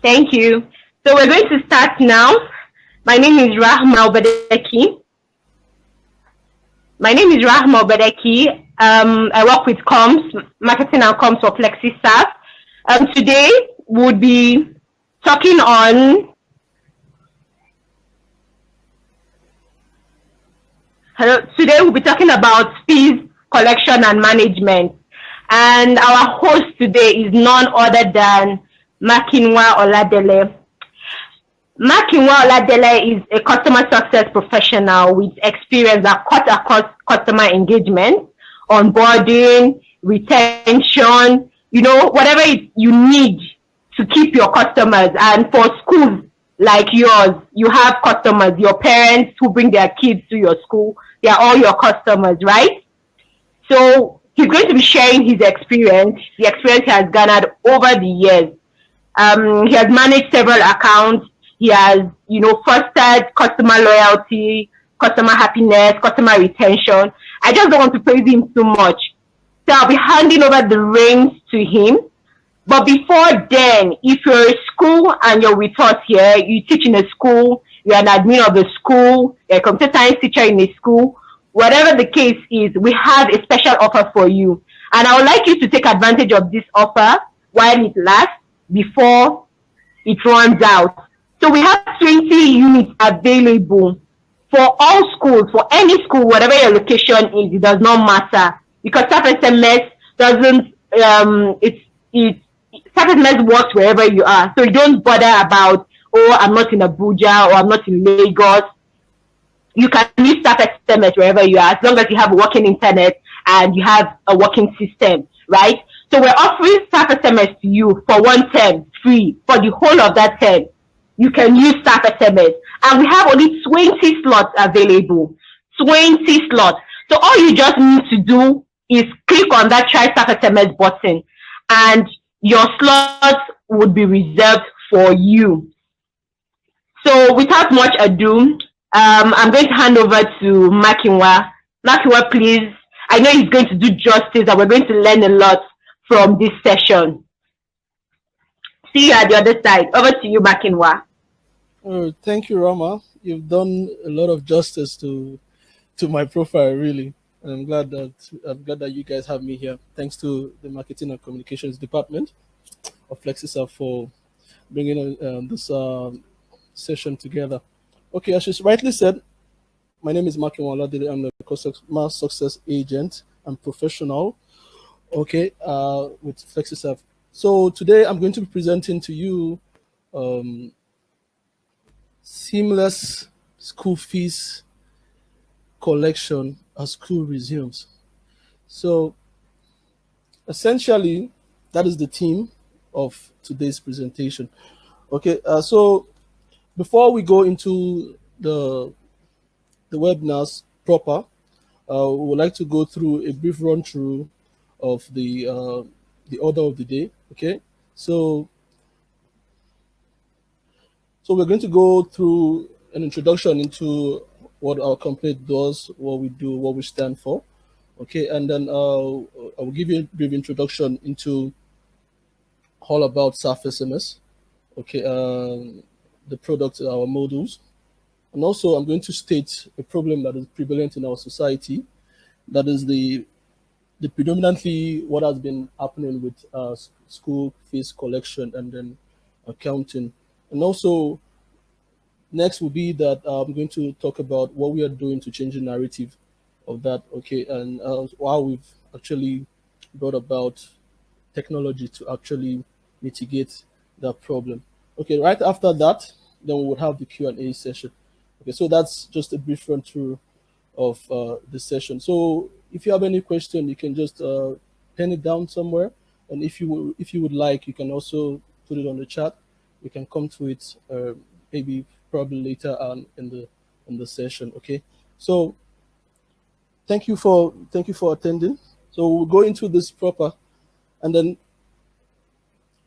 Thank you. So we're going to start now. My name is Rahma Obadeki. I work with comms, marketing and comms for FlexiStaff. Today we'll be talking on Today we'll be talking about fees collection and management. And our host today is none other than Makinwa Oladele. Makinwa Oladele is a customer success professional with experience that cuts across customer engagement, onboarding, retention, whatever you need to keep your customers. And for schools like yours, you have customers, your parents who bring their kids to your school, they are all your customers, right? So he's going to be sharing his experience, the experience he has garnered over the years. He has managed several accounts. He has, fostered customer loyalty, customer happiness, customer retention. I just don't want to praise him too much. So I'll be handing over the reins to him. But before then, if you're a school and you're with us here, you teach in a school, you're an admin of a school, you're a computer science teacher in a school, whatever the case is, we have a special offer for you. And I would like you to take advantage of this offer while it lasts before it runs out. So we have 20 units available for all schools, for any school, whatever your location is, it does not matter. Because SAP SMS doesn't, SAP SMS works wherever you are. So you don't bother about, I'm not in Abuja or I'm not in Lagos. You can use SAP SMS wherever you are, as long as you have a working internet and you have a working system, right? So we're offering SAP SMS to you for 1 term, free, for the whole of that term. You can use SAP SMS. And we have only 20 slots available. 20 slots. So all you just need to do is click on that Try SAP SMS button and your slots would be reserved for you. So without much ado, I'm going to hand over to Makinwa. Makinwa, please. I know he's going to do justice and we're going to learn a lot from this session. See you at the other side. Over to you, Makinwa. Thank you, Rama. You've done a lot of justice to my profile, really. And I'm glad that you guys have me here. Thanks to the Marketing and Communications Department of FlexiStaff for bringing this session together. Okay, as you rightly said, my name is Makinwa Oladele. I'm the customer success agent and professional, okay, with FlexiStaff. So today I'm going to be presenting to you seamless school fees collection as school resumes. So essentially, that is the theme of today's presentation. Okay, so before we go into the webinars proper, we would like to go through a brief run through of the order of the day. Okay, so we're going to go through an introduction into what our company does, what we do, what we stand for. Okay, and then I will give you a brief introduction into all about SAP SMS. Okay, the product, our modules. And also I'm going to state a problem that is prevalent in our society. That is the predominantly what has been happening with school fees collection and then accounting. And also next will be that I'm going to talk about what we are doing to change the narrative of that. Okay, and how we've actually brought about technology to actually mitigate that problem. Okay, right after that, then we will have the Q&A session. Okay, so that's just a brief run through of the session. So if you have any question, you can just pen it down somewhere, and if you would like, you can also put it on the chat. We can come to it maybe probably later on in the session. Okay, so thank you for attending. So we'll go into this proper, and then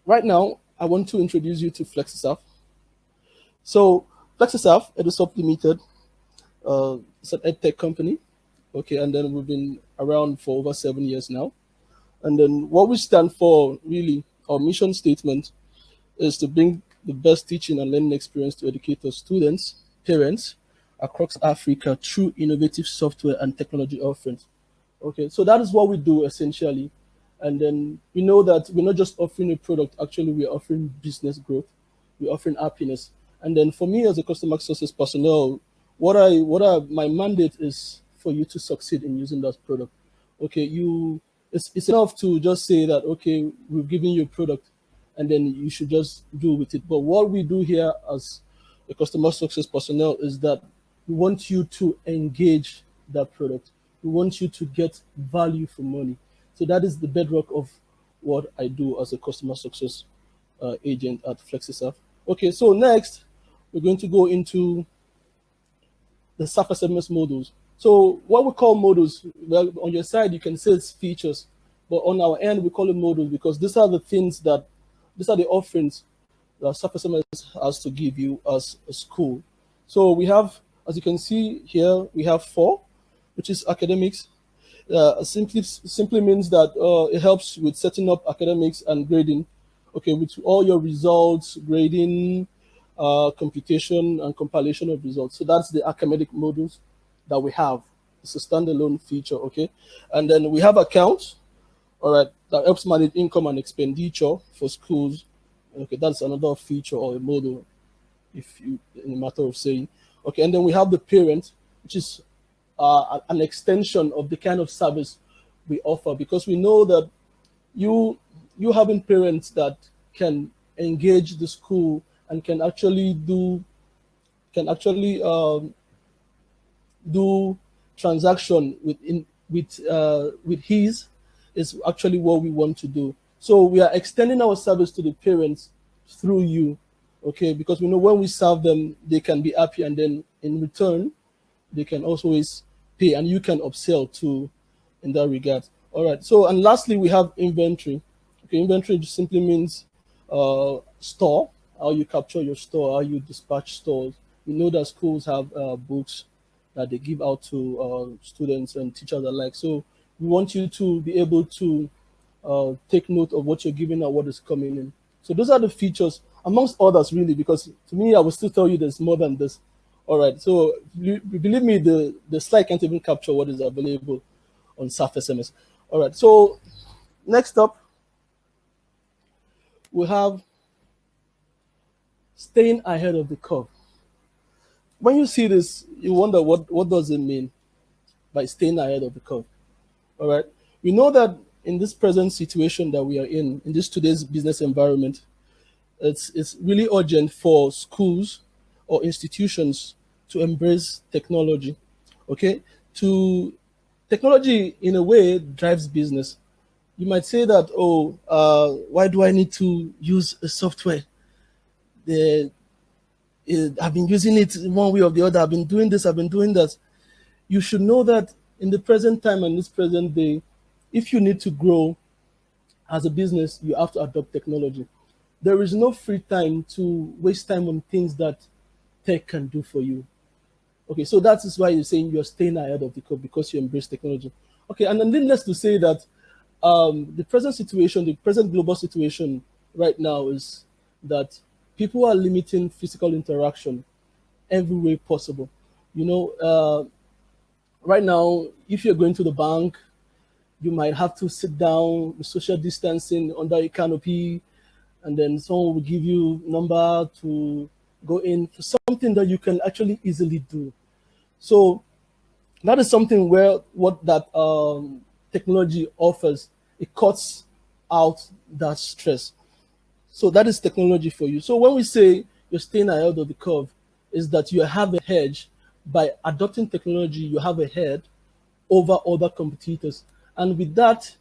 right now I want to introduce you to FlexiStaff. So FlexiStaff, EduSoft Limited, it's an edtech company. Okay, and then we've been around for over 7 years now. And then what we stand for, really, our mission statement is to bring the best teaching and learning experience to educate our students, parents across Africa through innovative software and technology offerings. Okay, so that is what we do essentially. And then we know that we're not just offering a product, actually, we're offering business growth, we're offering happiness. And then for me as a customer success personnel, my mandate is for you to succeed in using that product. Okay, it's enough to just say that, okay, we've given you a product and then you should just do with it. But what we do here as a customer success personnel is that we want you to engage that product. We want you to get value for money. So that is the bedrock of what I do as a customer success agent at FlexiServe. Okay, so next we're going to go into the self-SMS models. So what we call models, well, on your side you can say it's features, but on our end we call it models because these are the offerings that self-SMS has to give you as a school. So we have, as you can see here, we have 4, which is academics. Simply means that it helps with setting up academics and grading. Okay, with all your results, grading, computation, and compilation of results. So that's the academic modules that we have. It's a standalone feature, okay? And then we have accounts, all right, that helps manage income and expenditure for schools. Okay, that's another feature or a module, if you, in a matter of saying. Okay, and then we have the parent, which is an extension of the kind of service we offer, because we know that you having parents that can engage the school and can actually do transaction with his is actually what we want to do. So we are extending our service to the parents through you, okay? Because we know when we serve them, they can be happy, and then in return, they can always pay, and you can upsell too in that regard. All right. So, and lastly, we have inventory. Okay, inventory just simply means store, how you capture your store, how you dispatch stores. We know that schools have books that they give out to students and teachers alike. So we want you to be able to take note of what you're giving and what is coming in. So those are the features, amongst others, really, because to me, I will still tell you there's more than this. All right, so believe me, the slide can't even capture what is available on SAF SMS. All right, so next up, we have staying ahead of the curve. When you see this, you wonder what does it mean by staying ahead of the curve. All right, we know that in this present situation that we are in this today's business environment, it's really urgent for schools or institutions to embrace technology. Okay, technology in a way drives business. You might say that, why do I need to use a software? I've been using it one way or the other. I've been doing this, I've been doing that. You should know that in the present time and this present day, if you need to grow as a business, you have to adopt technology. There is no free time to waste time on things that tech can do for you. Okay, so that is why you're saying you're staying ahead of the curve, because you embrace technology. Okay, and then needless to say that the present situation, the present global situation right now is that people are limiting physical interaction every way possible. You know, right now, if you're going to the bank, you might have to sit down with social distancing under a canopy, and then someone will give you a number to go in for something that you can actually easily do. So that is something where what that technology offers, it cuts out that stress. So that is technology for you. So when we say you're staying ahead of the curve, is that you have a hedge. By adopting technology, you have a head over other competitors. And with that,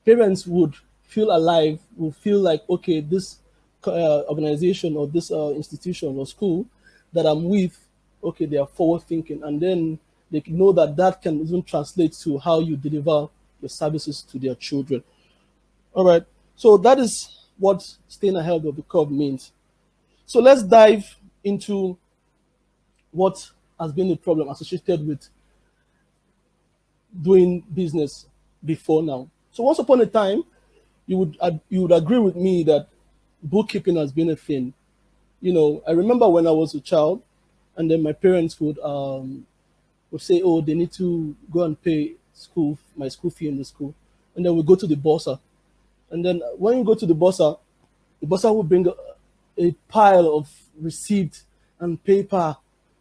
parents would feel alive, would feel like, okay, this organization or this institution or school that I'm with, okay, they are forward thinking. And then they know that that can even translate to how you deliver your services to their children. All right. So that is what staying ahead of the curve means. So let's dive into what has been the problem associated with doing business before now. So once upon a time, you would agree with me that bookkeeping has been a thing. I remember when I was a child, and then my parents would say, oh, they need to go and pay my school fee in the school, and then we go to the bursar, and then when you go to the bursar will bring a pile of receipt and paper,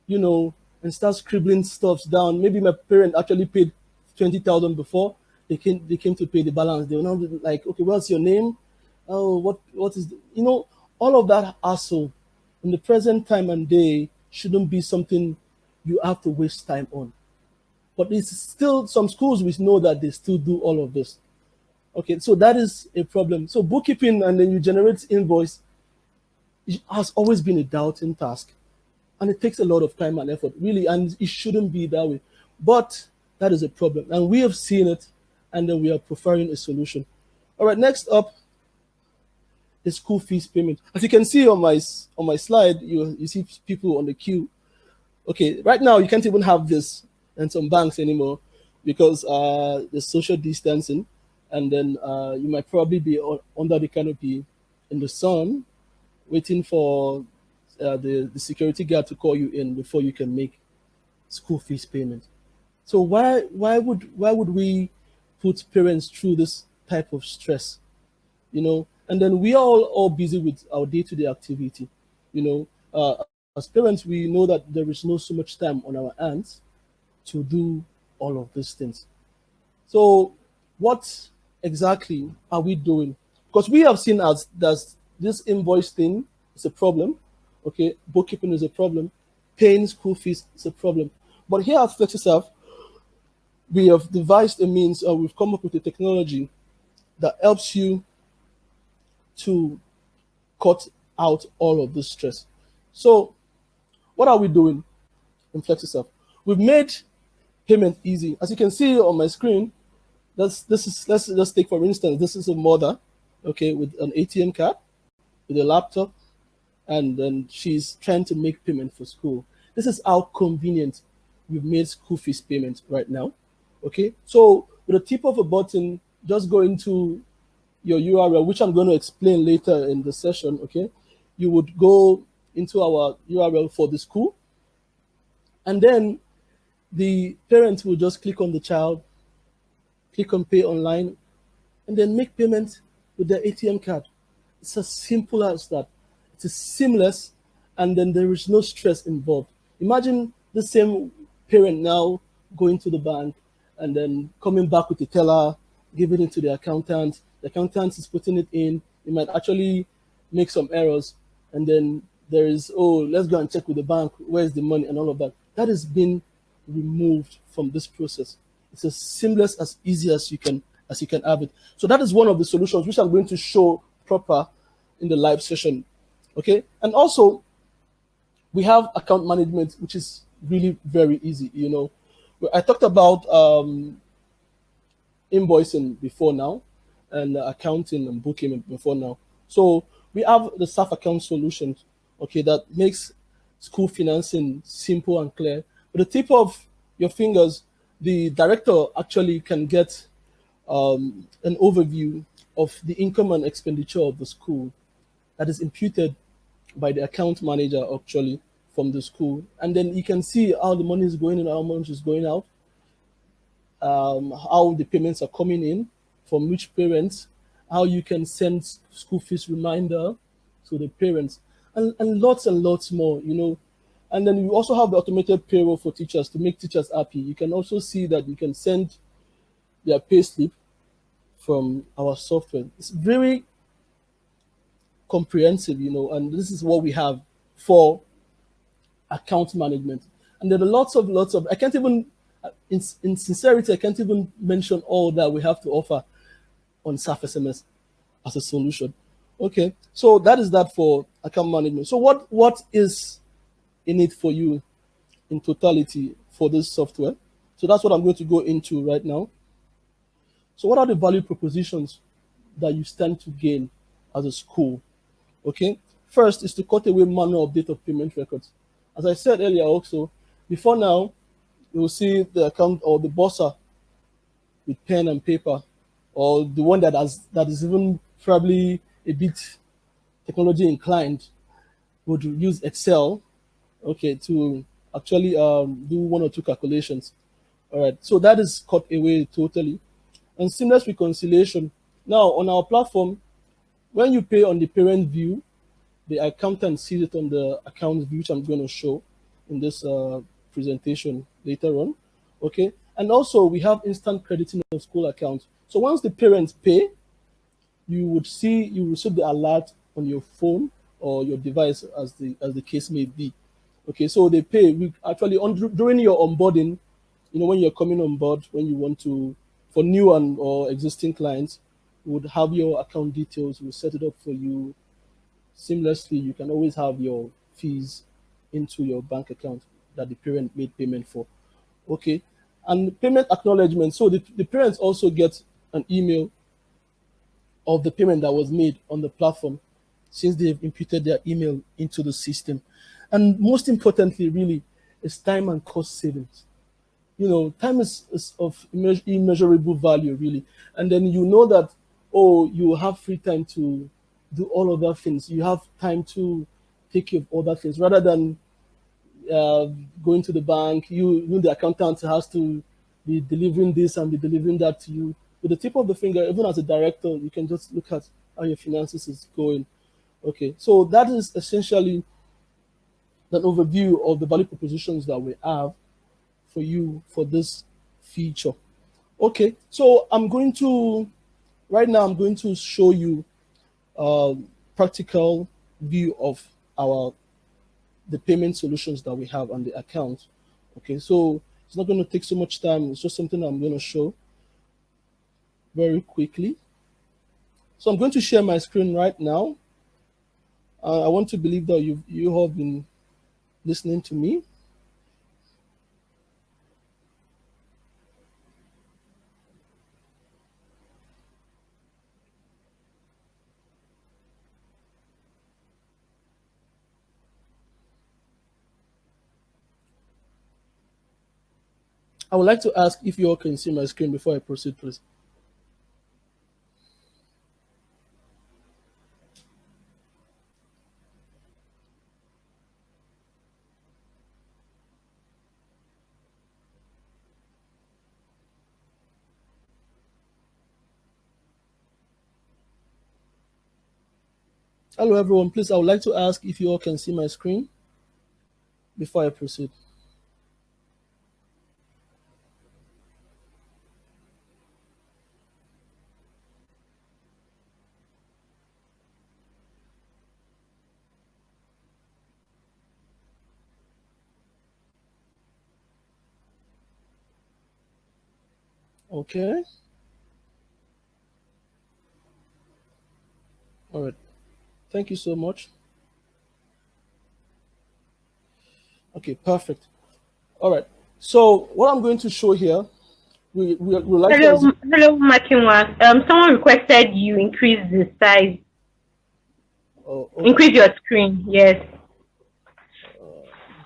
and start scribbling stuff down. Maybe my parent actually paid 20,000 before they came to pay the balance. They were not like, okay, what's your name? Oh, what is all of that hassle in the present time and day shouldn't be something you have to waste time on. But it's still some schools we know that they still do all of this. Okay, so that is a problem. So bookkeeping and then you generate invoice, it has always been a doubting task. And it takes a lot of time and effort, really, and it shouldn't be that way. But that is a problem. And we have seen it, and then we are preferring a solution. All right, next up is school fees payment. As you can see on my slide, you see people on the queue. Okay, right now you can't even have this in some banks anymore because there's social distancing, and then you might probably be under the canopy in the sun waiting for the security guard to call you in before you can make school fees payment. So why would we put parents through this type of stress? And then we are all busy with our day-to-day activity. As parents, we know that there is no so much time on our hands to do all of these things. So what exactly are we doing? Because we have seen as this invoice thing is a problem. Okay, bookkeeping is a problem. Paying school fees is a problem. But here at FlexiServe, we have devised a means, we've come up with a technology that helps you to cut out all of this stress. So what are we doing in FlexiServe? We've made payment easy. As you can see on my screen, let's just take, for instance, this is a mother, okay, with an ATM card, with a laptop, and then she's trying to make payment for school. This is how convenient we've made school fees payment right now. Okay, so with a tip of a button, just go into your URL, which I'm going to explain later in the session. Okay, you would go into our URL for the school, and then the parent will just click on the child, click on pay online, and then make payment with their ATM card. It's as simple as that. It is seamless, and then there is no stress involved. Imagine the same parent now going to the bank and then coming back with the teller, giving it to the accountant. The accountant is putting it in. It might actually make some errors, and then there is, oh, let's go and check with the bank. Where's the money and all of that? That has been removed from this process. It's as seamless, as easy as you can have it. So that is one of the solutions which I'm going to show proper in the live session. Okay, and also we have account management, which is really very easy. I talked about invoicing before now, and accounting and booking before now. So we have the staff account solutions, okay, that makes school financing simple and clear. With the tip of your fingers, the director actually can get an overview of the income and expenditure of the school that is imputed by the account manager actually from the school. And then you can see how the money is going in, how much is going out, how the payments are coming in, from which parents, how you can send school fees reminder to the parents, and lots more, And then you also have the automated payroll for teachers to make teachers happy. You can also see that you can send their pay slip from our software. It's very comprehensive, and this is what we have for account management. And there are lots of, I can't even, in sincerity, I can't even mention all that we have to offer on SAF SMS as a solution. Okay, so that is that for account management. So what is in it for you in totality for this software? So that's what I'm going to go into right now. So what are the value propositions that you stand to gain as a school? Okay, first is to cut away manual update of payment records. As I said earlier also, before now, you will see the account or the bursar with pen and paper, or the one that is even probably a bit technology inclined, would use Excel, okay, to actually do one or two calculations. All right, so that is cut away totally. And seamless reconciliation. Now on our platform, when you pay on the parent view, the accountant sees it on the account view, which I'm going to show in this presentation later on. Okay, and also we have instant crediting of school accounts. So once the parents pay, you receive the alert on your phone or your device, as the case may be. Okay, so they pay. We actually during your onboarding, when you're coming on board, when you want to, for new and or existing clients, we would have your account details. We'll set it up for you seamlessly. You can always have your fees into your bank account that the parent made payment for. Okay, and payment acknowledgement. So the parents also get an email of the payment that was made on the platform, since they've imputed their email into the system. And most importantly, really, is time and cost savings. Time is of immeasurable value, really. And then you know that, you have free time to do all other things. You have time to take care of other things rather than going to the bank. The accountant has to be delivering this and be delivering that to you. With the tip of the finger, even as a director, you can just look at how your finances is going. Okay, so that is essentially an overview of the value propositions that we have for you for this feature. Okay, so right now I'm going to show you a practical view of the payment solutions that we have on the account. Okay, so it's not going to take so much time. It's just something I'm going to show very quickly. So I'm going to share my screen right now. I want to believe that you have been listening to me. I would like to ask if you all can see my screen before I proceed, please. Hello, everyone. Please, I would like to ask if you all can see my screen before I proceed. Okay. All right. Thank you so much. Okay, perfect. All right. So what I'm going to show here, we like hello, Makinwa. Someone requested you increase the size. Oh, okay. Increase your screen. Yes.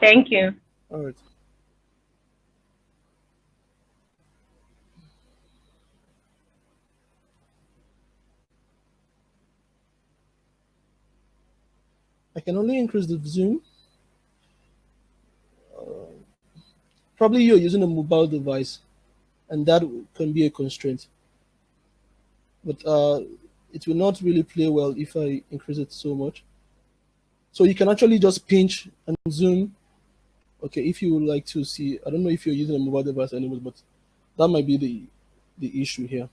Thank you. All right. I can only increase the zoom. Probably you're using a mobile device, and that can be a constraint. But it will not really play well if I increase it so much. So you can actually just pinch and zoom. Okay, if you would like to see, I don't know if you're using a mobile device anymore, but that might be the issue here.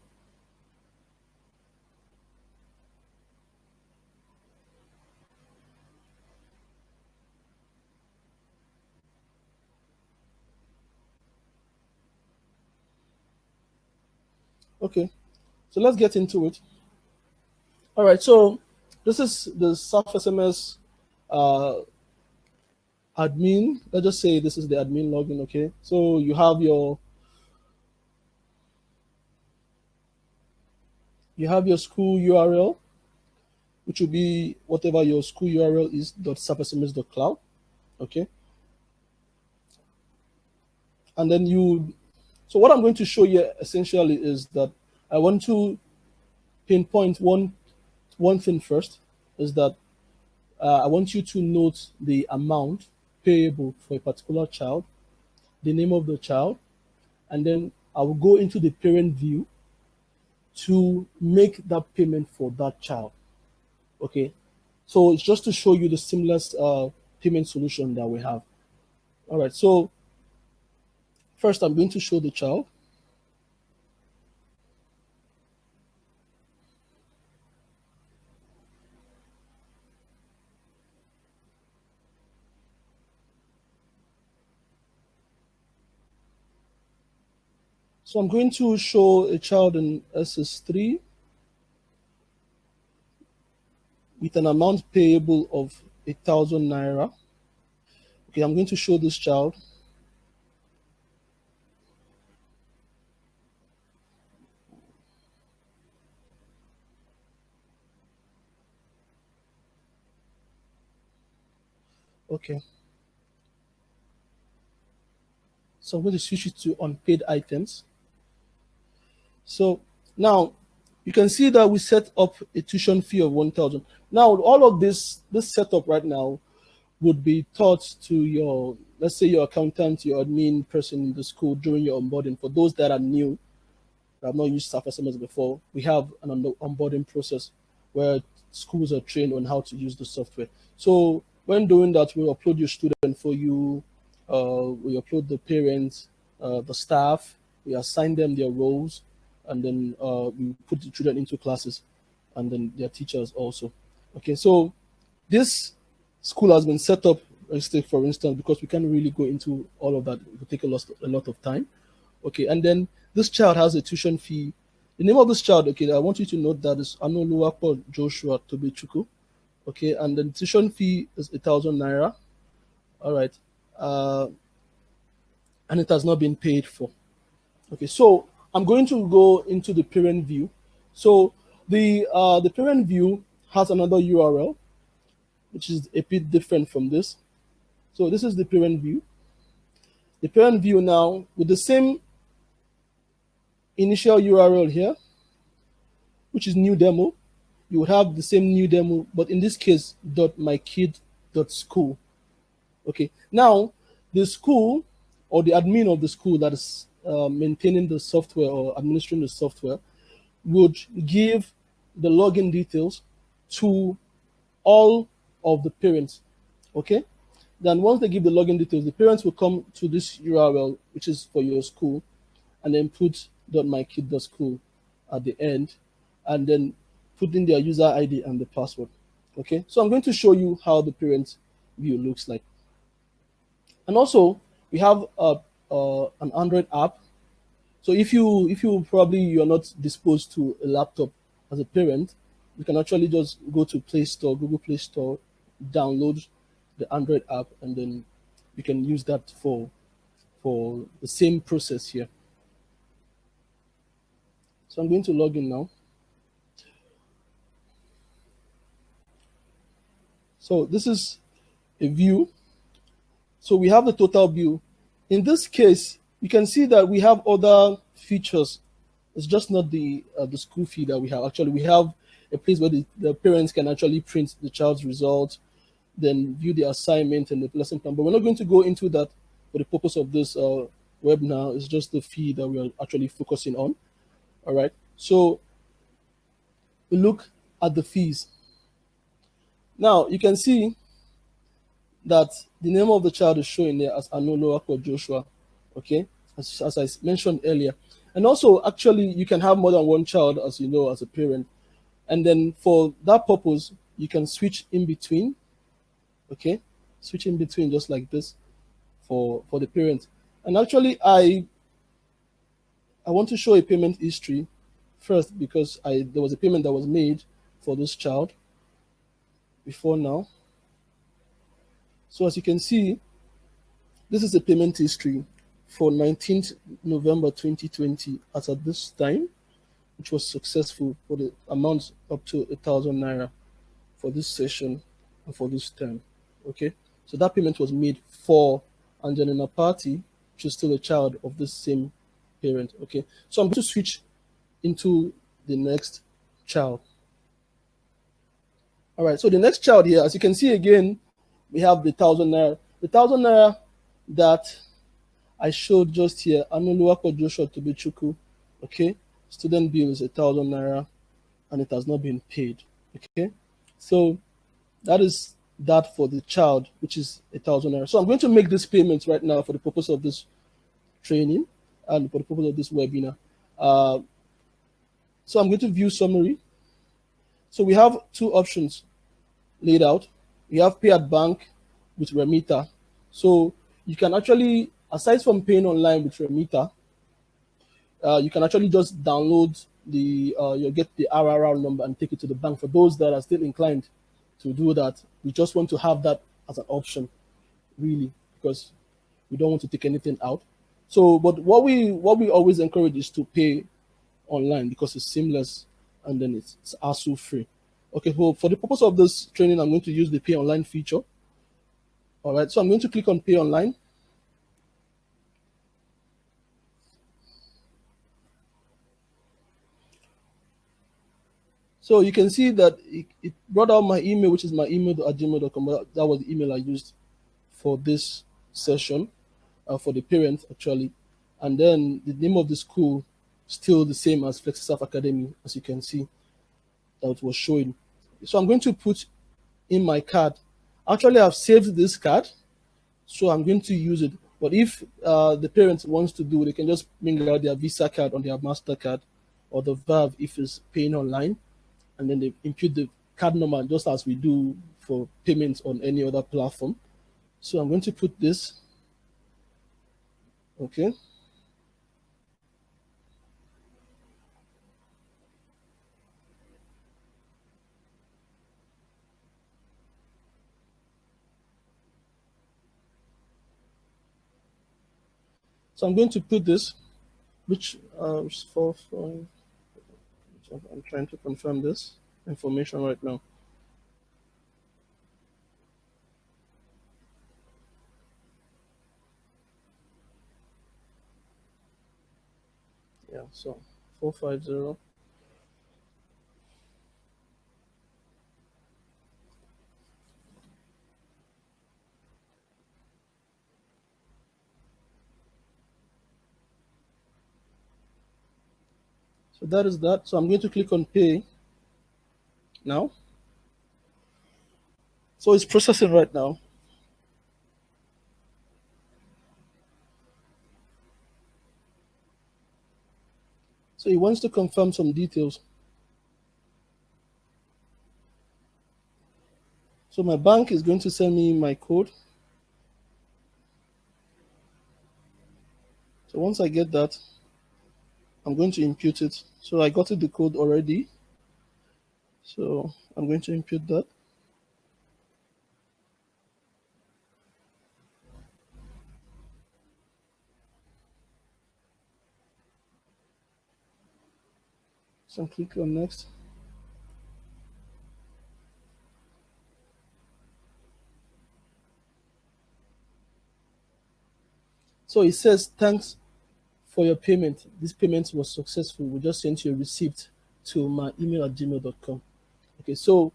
Okay, so let's get into it. All right, so this is the SAF SMS admin. Let's just say this is the admin login. Okay, so you have your school URL, which will be whatever your school URL is, .safsms.cloud. Okay, and then so what I'm going to show you essentially is that I want to pinpoint one thing first, is that I want you to note the amount payable for a particular child, the name of the child, and then I will go into the parent view to make that payment for that child. Okay, so it's just to show you the seamless payment solution that we have. All right, so first I'm going to show the child. So I'm going to show a child in SS3 with an amount payable of 1,000 naira. Okay, I'm going to show this child. Okay. So I'm going to switch it to unpaid items. So now you can see that we set up a tuition fee of 1,000. Now all of this setup right now would be taught to your, let's say your accountant, your admin person in the school during your onboarding. For those that are new, that have not used staff SMS before, we have an onboarding process where schools are trained on how to use the software. So when doing that, we upload your student for you, we upload the parents, the staff, we assign them their roles, and then we put the children into classes, and then their teachers also. Okay, so this school has been set up, for instance, because we can't really go into all of that. It will take a lot of time. Okay, and then this child has a tuition fee. The name of this child, okay, I want you to note that is Anoluwapo Joshua Tobechuku. Okay, and the tuition fee is 1,000 naira. All right, and it has not been paid for. Okay, so I'm going to go into the parent view. So the parent view has another URL, which is a bit different from this. So this is the parent view. The parent view now with the same initial URL here, which is new demo. You would have the same new demo, but in this case, .mykid.school. Okay, now the school or the admin of the school that is maintaining the software or administering the software would give the login details to all of the parents. Okay, then once they give the login details, the parents will come to this URL, which is for your school, and then put .mykid.school at the end, and then put in their user ID and the password. Okay, so I'm going to show you how the parent view looks like. And also, we have an Android app. So if you probably you're not disposed to a laptop as a parent, you can actually just go to Play Store, Google Play Store, download the Android app, and then you can use that for the same process here. So I'm going to log in now. So this is a view. So we have the total view. In this case, you can see that we have other features. It's just not the school fee that we have. Actually, we have a place where the parents can actually print the child's results, then view the assignment and the lesson plan. But we're not going to go into that for the purpose of this webinar. It's just the fee that we are actually focusing on. All right. So we look at the fees. Now you can see that the name of the child is showing there as Anoluwapo Joshua. Okay, as I mentioned earlier. And also, actually, you can have more than one child, as you know, as a parent. And then for that purpose, you can switch in between. Okay, switch in between just like this for the parent. And actually, I want to show a payment history first because there was a payment that was made for this child before now. So as you can see, this is a payment history for 19th November 2020 as at this time, which was successful for the amount up to 1,000 naira for this session and for this term. Okay, so that payment was made for Anjanina Party, which is still a child of this same parent. Okay, so I'm going to switch into the next child. All right, so the next child here, as you can see again, we have the 1,000 naira. The 1,000 naira that I showed just here, Anuluwako Joshua Tobichuku, okay? Student bill is 1,000 naira and it has not been paid, okay? So that is that for the child, which is 1,000 naira. So I'm going to make this payment right now for the purpose of this training and for the purpose of this webinar. So I'm going to view summary. So we have two options laid out. We have pay at bank with remitter. So you can actually, aside from paying online with remitter, you can actually just download the, you'll get the RRR number and take it to the bank. For those that are still inclined to do that, we just want to have that as an option, really, because we don't want to take anything out. So, but what we always encourage is to pay online because it's seamless and then it's hassle free. Okay, so for the purpose of this training, I'm going to use the pay online feature. All right, so I'm going to click on pay online. So you can see that it brought out my email, which is my email@gmail.com. That was the email I used for this session, for the parents actually. And then the name of the school, still the same as FlexiServe Academy, as you can see, that was showing. So I'm going to put in my card. Actually, I've saved this card, so I'm going to use it. But if the parents wants to do, they can just bring out their Visa card on their MasterCard or the Verve if it's paying online, and then they impute the card number just as we do for payments on any other platform. So I'm going to put this, okay. So I'm going to put this, which is I'm trying to confirm this information right now. Yeah, so 450. So that is that. So I'm going to click on pay now. So it's processing right now. So it wants to confirm some details. So my bank is going to send me my code. So once I get that, I'm going to impute it. So I got the code already. So I'm going to impute that. So click on next. So it says, thanks for your payment. This payment was successful. We just sent you a receipt to my email@gmail.com. Okay, so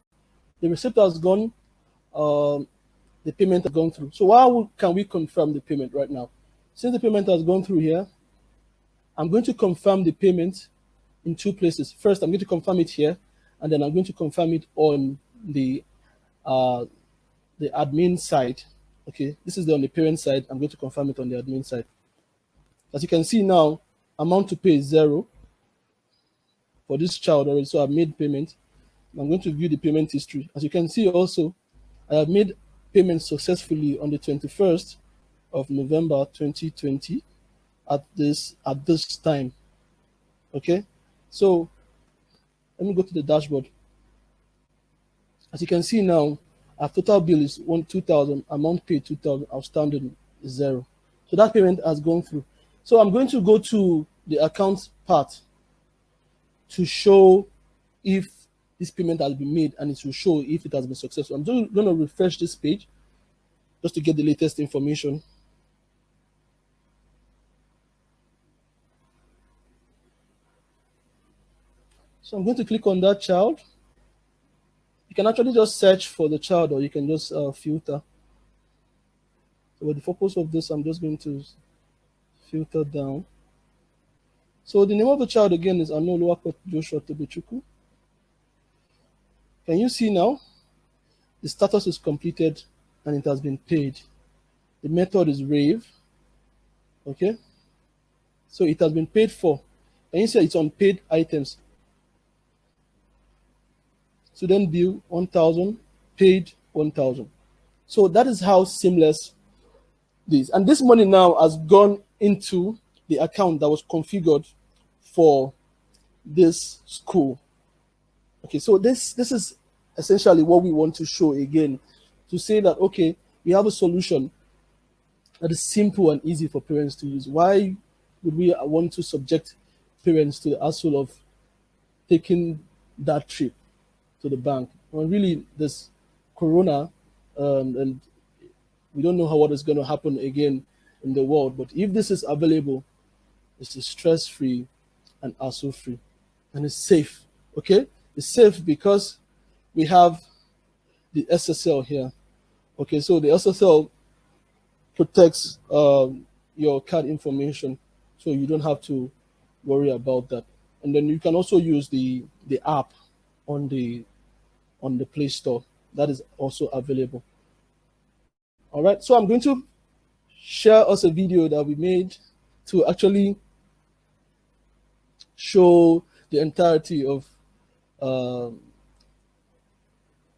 the receipt has gone, the payment has gone through. So how can we confirm the payment right now? Since the payment has gone through here, I'm going to confirm the payment in two places. First, I'm going to confirm it here, and then I'm going to confirm it on the admin side. Okay, this is on the parent side. I'm going to confirm it on the admin side. As you can see now, amount to pay is 0 for this child already. So I've made payment. I'm going to view the payment history. As you can see also, I have made payment successfully on the 21st of November 2020 at this time. Okay, so let me go to the dashboard. As you can see now, our total bill is 2,000, amount paid 2,000, outstanding is 0. So that payment has gone through. So I'm going to go to the account part to show if this payment has been made, and it will show if it has been successful. I'm just going to refresh this page just to get the latest information. So I'm going to click on that child. You can actually just search for the child, or you can just filter. So for the purpose of this, I'm just going to filter down. So the name of the child again is Anoluwako Joshua Tobechuku. Can you see now? The status is completed and it has been paid. The method is Rave. Okay. So it has been paid for. And you see it's on paid items. Student bill 1,000, paid 1,000. So that is how seamless this. And this money now has gone into the account that was configured for this school. Okay, so this is essentially what we want to show again, to say that, okay, we have a solution that is simple and easy for parents to use. Why would we want to subject parents to the hassle of taking that trip to the bank? Well, really, this corona, and we don't know what is going to happen again in the world, but if this is available, it's stress-free and hassle-free, and it's safe. Okay, it's safe because we have the SSL here. Okay, so the SSL protects your card information, so you don't have to worry about that. And then you can also use the app on the Play Store. That is also available. All right, so I'm going to share us a video that we made to actually show the entirety of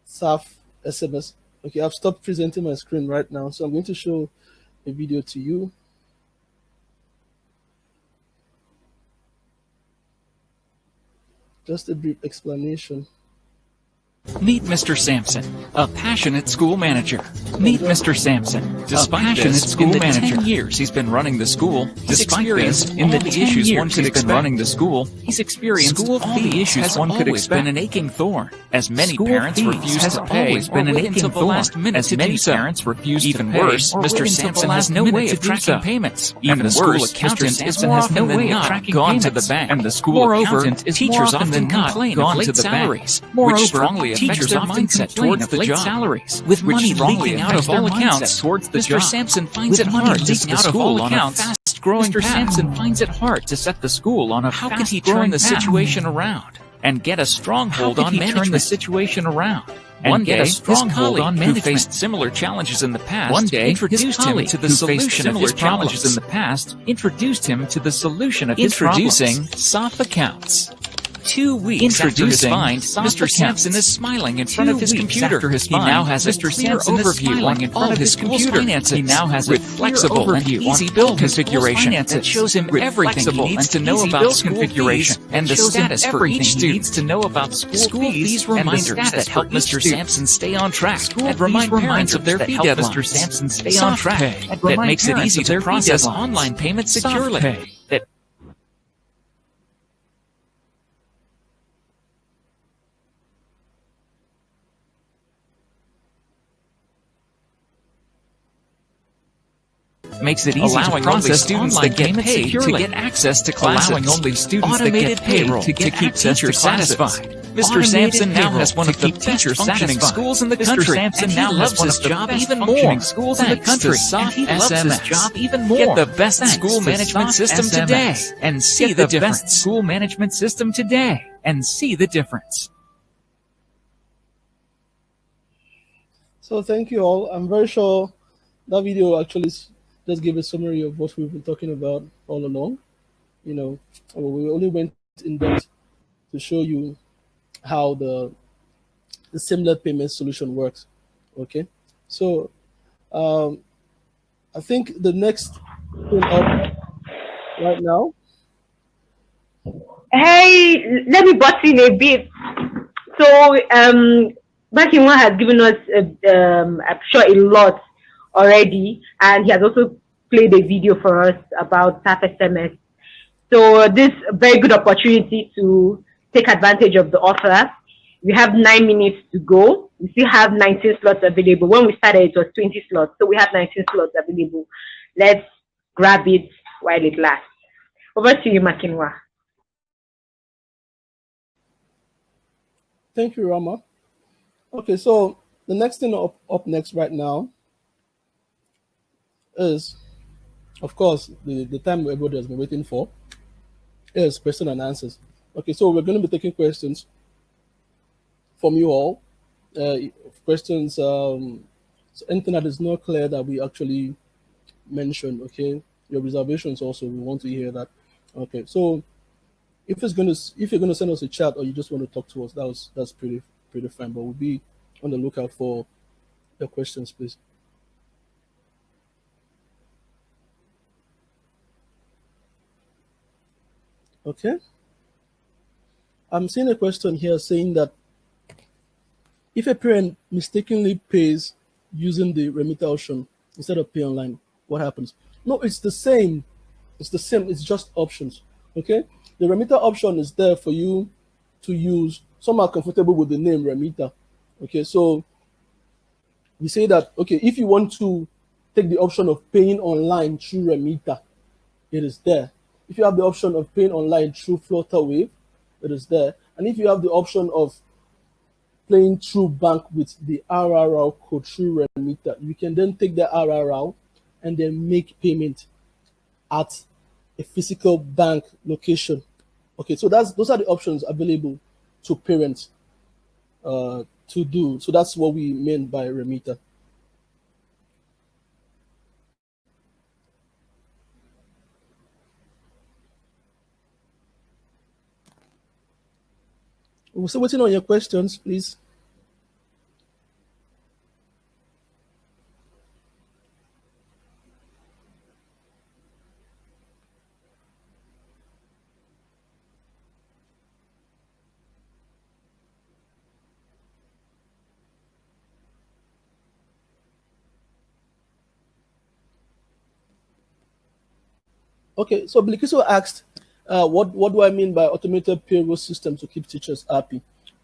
SAF SMS. Okay, I've stopped presenting my screen right now, so I'm going to show a video to you. Just a brief explanation. Meet Mr. Sampson, a passionate school manager. Meet Mr. Sampson, despite passionate school manager. 10 years he's been running the school. Despite this, in the issues one could expect, running the school, he's experienced school all the issues one could expect. Been an aching thorn, as many parents refuse to pay, been an aching thorn, last minute as many parents refuse to pay. Even worse, Mr. Sampson has no way of tracking payments. Even the school accountant has no way of tracking gone to the bank, and the school accountant is teachers often complain of late salaries. Moreover, strongly teachers their mindset towards the job. Salaries. With money leaking out of all accounts towards the job. Mr. Sampson finds it hard to set the school on a fast-growing path. Mr. Sampson finds it hard to set the school on a fast-growing path. How can he turn the situation around and get a stronghold on management? Turn the situation around. One day, his colleague who faced similar challenges in the past introduced him to the solution of his challenges in the past. Introduced him to the solution of his problems. Introducing SOF accounts. 2 weeks after his find, Mr. Sampson is smiling in front of his computer. He now has a clear overview on all of his school's finances. He now has a flexible and easy bill configuration that shows him everything he needs to know about school configuration and the status for each student. He needs to know about school fees reminders that help Mr. Sampson stay on track and remind parents of their fee deadlines. Mr. Sampson stay on track that makes it easy to process online payments securely. Makes it easy to process students that get paid to get access to classes. Allowing only students that get payroll to keep teachers satisfied. Mr. Sampson now has one of the best functioning schools in the country. Mr. Sampson now loves his job even more. Schools in the country, and he loves his job even more. Get the best school management system today and see the difference. Best school management system today and see the difference. So thank you all. I'm very sure that video actually just give a summary of what we've been talking about all along. You know, we only went in depth to show you how the seamless payment solution works. Okay, so I think the next thing up right now. Hey, let me butt in a bit. So Makinwa has given us, I'm sure, a lot already, and he has also played a video for us about SAF SMS. So this is a very good opportunity to take advantage of the offer. We have 9 minutes to go. We still have 19 slots available. When we started, it was 20 slots, so we have 19 slots available. Let's grab it while it lasts. Over to you, Makinwa. Thank you, Rama. Okay, so the next thing up next right now is, of course, the time everybody has been waiting for is question and answers. Okay, so we're going to be taking questions from you all. Questions, so anything that is not clear that we actually mentioned, okay? Your reservations also, we want to hear that. Okay, so if you're gonna send us a chat or you just want to talk to us, that's pretty fine. But we'll be on the lookout for your questions, please. Okay. I'm seeing a question here saying that if a parent mistakenly pays using the remitter option instead of pay online, what happens? No, it's the same. It's the same. It's just options. Okay. The remitter option is there for you to use. Some are comfortable with the name remitter. Okay. So we say that, okay, if you want to take the option of paying online through remitter, it is there. If you have the option of paying online through Flutterwave, it is there. And if you have the option of playing through bank with the RRL code through remitter, you can then take the RRL and then make payment at a physical bank location. Okay, so those are the options available to parents to do. So that's what we mean by remitter. We're still waiting on your questions, please. Okay, so Blikiso asked, what do I mean by automated payroll system to keep teachers happy?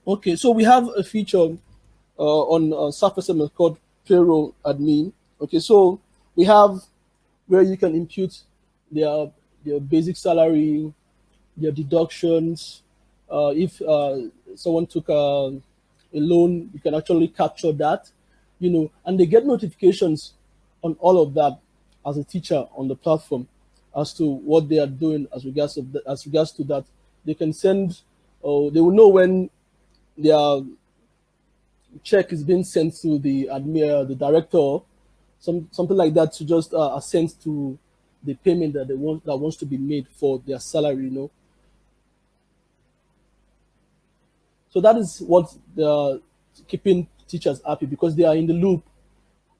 Okay, so we have a feature on Surface MS called payroll admin. Okay, so we have where you can impute their basic salary, their deductions. If someone took a loan, you can actually capture that, and they get notifications on all of that as a teacher on the platform as to what they are doing as regards to that. They can send, or they will know when their check is being sent to the admin, the director, something like that, to just assent to the payment that wants to be made for their salary. So that is what the keeping teachers happy, because they are in the loop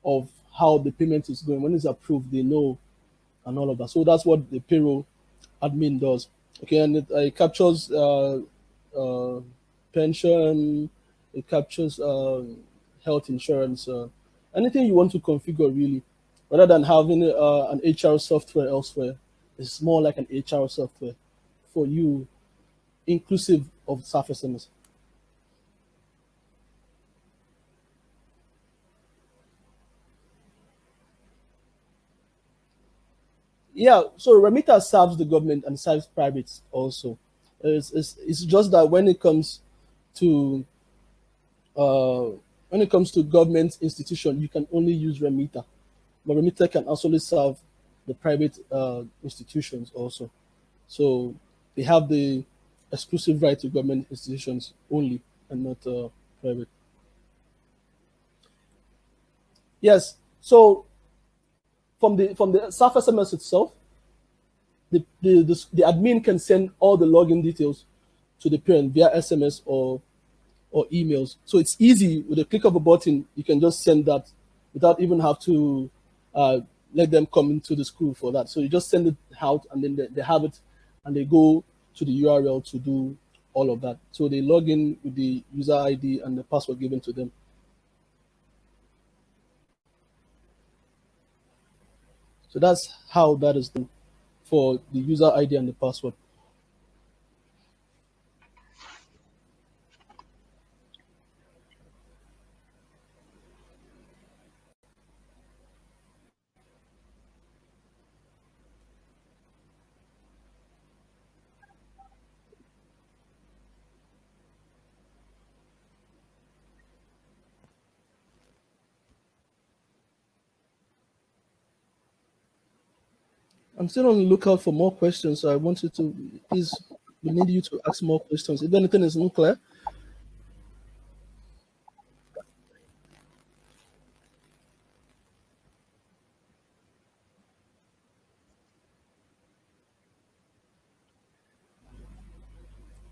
of how the payment is going. When it's approved, they know, and all of that. So that's what the payroll admin does. Okay, and it captures pension, it captures health insurance, anything you want to configure really, rather than having an HR software elsewhere. It's more like an HR software for you, inclusive of Surface MS. Yeah, so remitter serves the government and serves privates also. It's just that to when it comes to government institution, you can only use remitter, but remitter can also serve the private institutions also. So they have the exclusive right to government institutions only, and not private. Yes. So from the Surface MS itself, the admin can send all the login details to the parent via SMS or emails. So it's easy. With a click of a button, you can just send that without even have to let them come into the school for that. So you just send it out, and then they have it, and they go to the URL to do all of that. So they log in with the user ID and the password given to them. So that's how that is done for the user ID and the password. I'm still on the lookout for more questions, so I want you to please. We need you to ask more questions. If anything is unclear,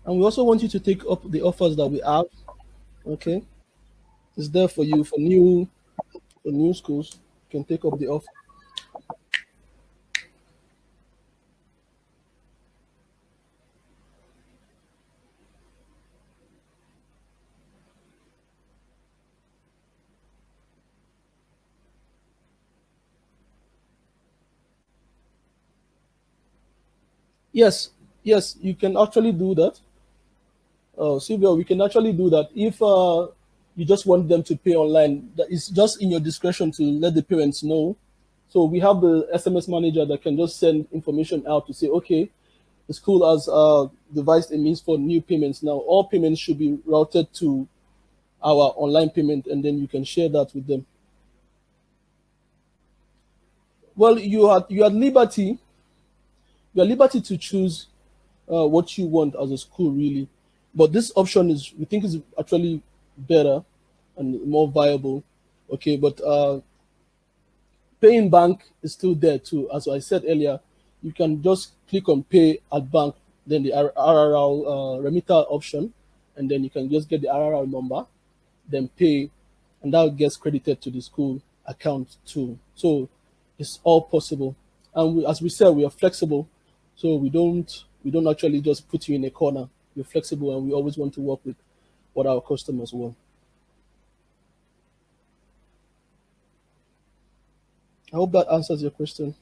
and we also want you to take up the offers that we have. Okay, it's there for you for new schools. You can take up the offer. Yes, yes, you can actually do that. Sylvia, we can actually do that if you just want them to pay online. That is just in your discretion to let the parents know. So we have the SMS manager that can just send information out to say, okay, the school has devised a means for new payments. Now all payments should be routed to our online payment, and then you can share that with them. Well, you are liberty. You are liberty to choose what you want as a school, really. But this option is, we think, is actually better and more viable. Okay, but paying bank is still there too. As I said earlier, you can just click on pay at bank, then the RRL remitter option, and then you can just get the RRL number, then pay, and that gets credited to the school account too. So it's all possible. And as we said, we are flexible, so we don't actually just put you in a corner. We're flexible, and we always want to work with what our customers want. I hope that answers your question.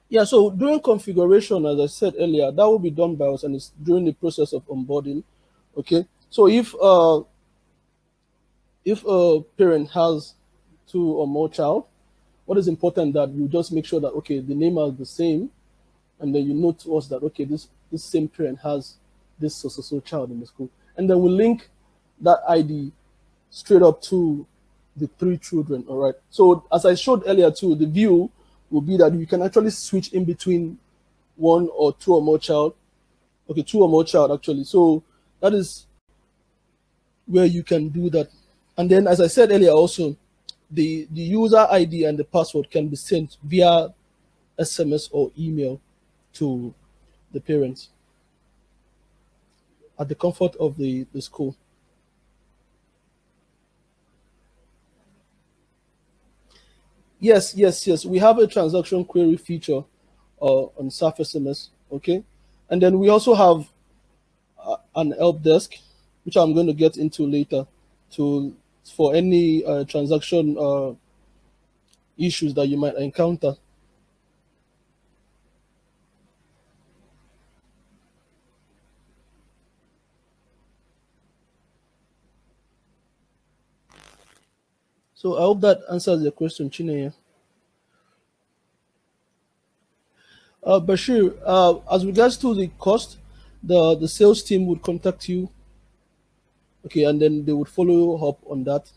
Yeah, so during configuration, as I said earlier, that will be done by us, and it's during the process of onboarding. Okay, so if a parent has two or more child, what is important that you just make sure that, okay, the name are the same, and then you note to us that, okay, this same parent has this so child in the school, and then we link that ID straight up to the three children. All right, so as I showed earlier too, the view will be that you can actually switch in between one or two or more child. Okay, two or more child actually. So that is where you can do that. And then, as I said earlier also, the user ID and the password can be sent via SMS or email to the parents at the comfort of the school. Yes. We have a transaction query feature on SAF SMS. Okay, and then we also have an help desk, which I'm going to get into later, for any transaction issues that you might encounter. So I hope that answers your question, Chineye. Bashir, as regards to the cost, the sales team would contact you, okay, and then they would follow up on that.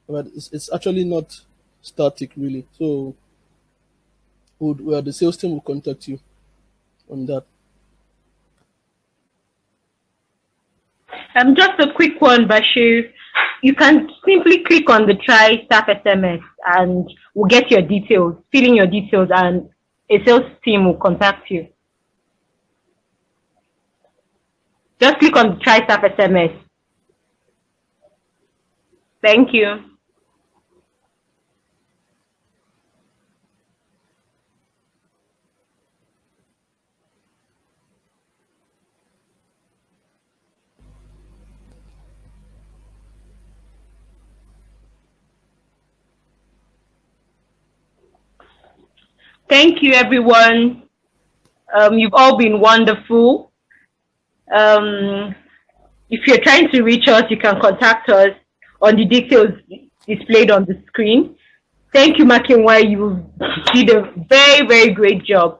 But it's actually not static, really. So where the sales team will contact you on that. Just a quick one, Bashir. You can simply click on the try staff SMS and we'll get your details, fill in your details, and a sales team will contact you. Just click on the try staff SMS. Thank you. Thank you, everyone. You've all been wonderful. If you're trying to reach us, you can contact us on the details displayed on the screen. Thank you, Makinwa. You did a very, very great job.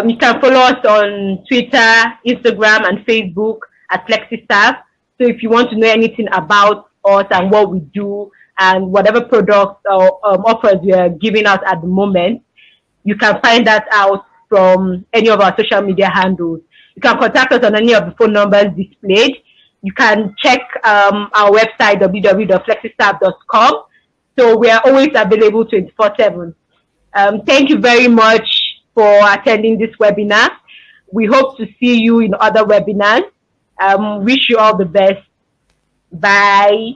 You can follow us on Twitter, Instagram, and Facebook at FlexiStaff. So if you want to know anything about us and what we do and whatever products or offers we are giving out at the moment, you can find that out from any of our social media handles. You can contact us on any of the phone numbers displayed. You can check our website, www.flexistaff.com. So we are always available 24/7. Thank you very much for attending this webinar. We hope to see you in other webinars. Wish you all the best. Bye.